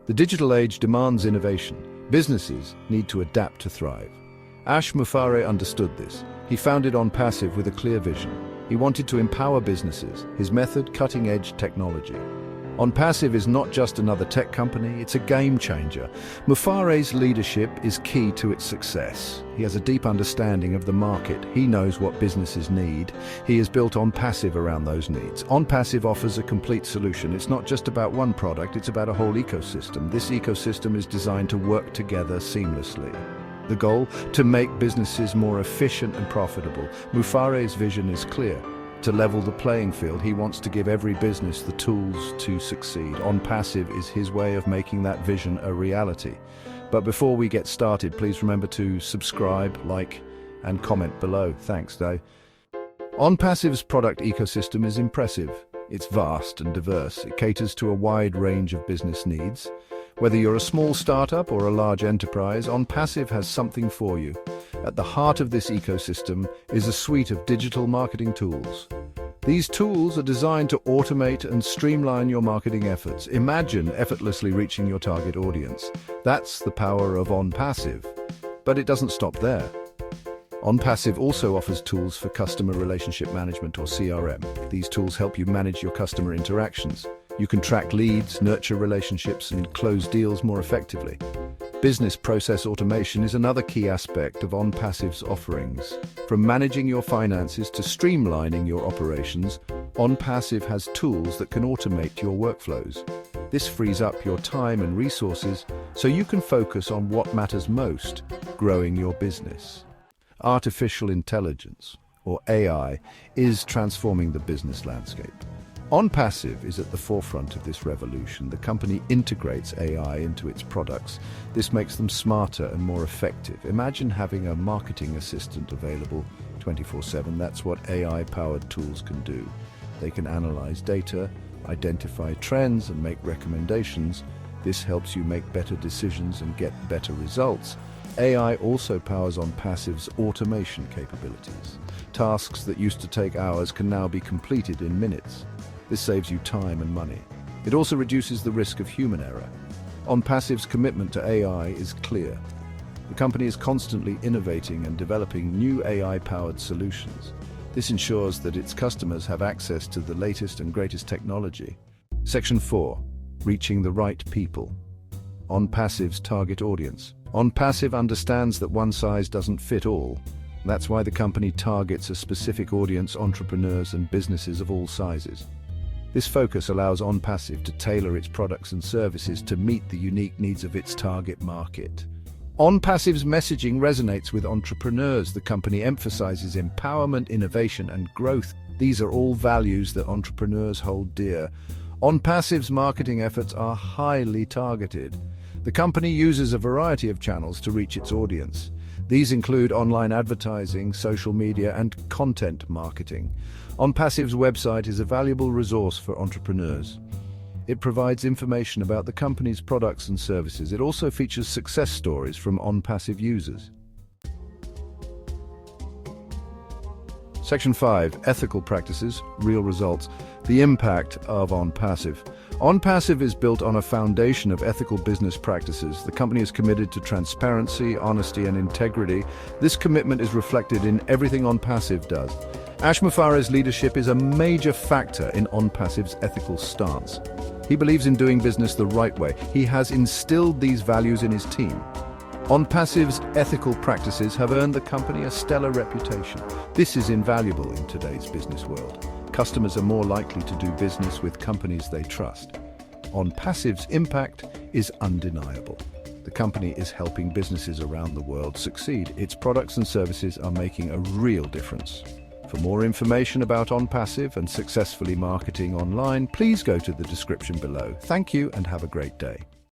The digital age demands innovation. Businesses need to adapt to thrive. Ash Mufareh understood this. He founded Onpassive with a clear vision. He wanted to empower businesses. His method, cutting-edge technology. Onpassive is not just another tech company, it's a game changer. Mufareh's leadership is key to its success. He has a deep understanding of the market. He knows what businesses need. He has built Onpassive around those needs. Onpassive offers a complete solution. It's not just about one product, it's about a whole ecosystem. This ecosystem is designed to work together seamlessly. The goal? To make businesses more efficient and profitable. Mufareh's vision is clear. To level the playing field, he wants to give every business the tools to succeed. Onpassive is his way of making that vision a reality. But before we get started, please remember to subscribe, like, and comment below. Thanks, Dave. Onpassive's product ecosystem is impressive. It's vast and diverse. It caters to a wide range of business needs. Whether you're a small startup or a large enterprise, Onpassive has something for you. At the heart of this ecosystem is a suite of digital marketing tools. These tools are designed to automate and streamline your marketing efforts. Imagine effortlessly reaching your target audience. That's the power of Onpassive. But it doesn't stop there. Onpassive also offers tools for customer relationship management, or CRM. These tools help you manage your customer interactions. You can track leads, nurture relationships, and close deals more effectively. Business process automation is another key aspect of Onpassive's offerings. From managing your finances to streamlining your operations, Onpassive has tools that can automate your workflows. This frees up your time and resources so you can focus on what matters most, growing your business. Artificial intelligence, or AI, is transforming the business landscape. Onpassive is at the forefront of this revolution. The company integrates AI into its products. This makes them smarter and more effective. Imagine having a marketing assistant available 24/7. That's what AI-powered tools can do. They can analyze data, identify trends, and make recommendations. This helps you make better decisions and get better results. AI also powers Onpassive's automation capabilities. Tasks that used to take hours can now be completed in minutes. This saves you time and money. It also reduces the risk of human error. Onpassive's commitment to AI is clear. The company is constantly innovating and developing new AI-powered solutions. This ensures that its customers have access to the latest and greatest technology. Section 4. Reaching the right people. Onpassive's target audience. Onpassive understands that one size doesn't fit all. That's why the company targets a specific audience: entrepreneurs and businesses of all sizes. This focus allows Onpassive to tailor its products and services to meet the unique needs of its target market. Onpassive's messaging resonates with entrepreneurs. The company emphasizes empowerment, innovation, and growth. These are all values that entrepreneurs hold dear. Onpassive's marketing efforts are highly targeted. The company uses a variety of channels to reach its audience. These include online advertising, social media, and content marketing. Onpassive's website is a valuable resource for entrepreneurs. It provides information about the company's products and services. It also features success stories from Onpassive users. Section 5. Ethical practices, real results. The impact of Onpassive. Onpassive is built on a foundation of ethical business practices. The company is committed to transparency, honesty, and integrity. This commitment is reflected in everything Onpassive does. Ash Mufareh's leadership is a major factor in Onpassive's ethical stance. He believes in doing business the right way. He has instilled these values in his team. Onpassive's ethical practices have earned the company a stellar reputation. This is invaluable in today's business world. Customers are more likely to do business with companies they trust. Onpassive's impact is undeniable. The company is helping businesses around the world succeed. Its products and services are making a real difference. For more information about Onpassive and successfully marketing online, please go to the description below. Thank you and have a great day.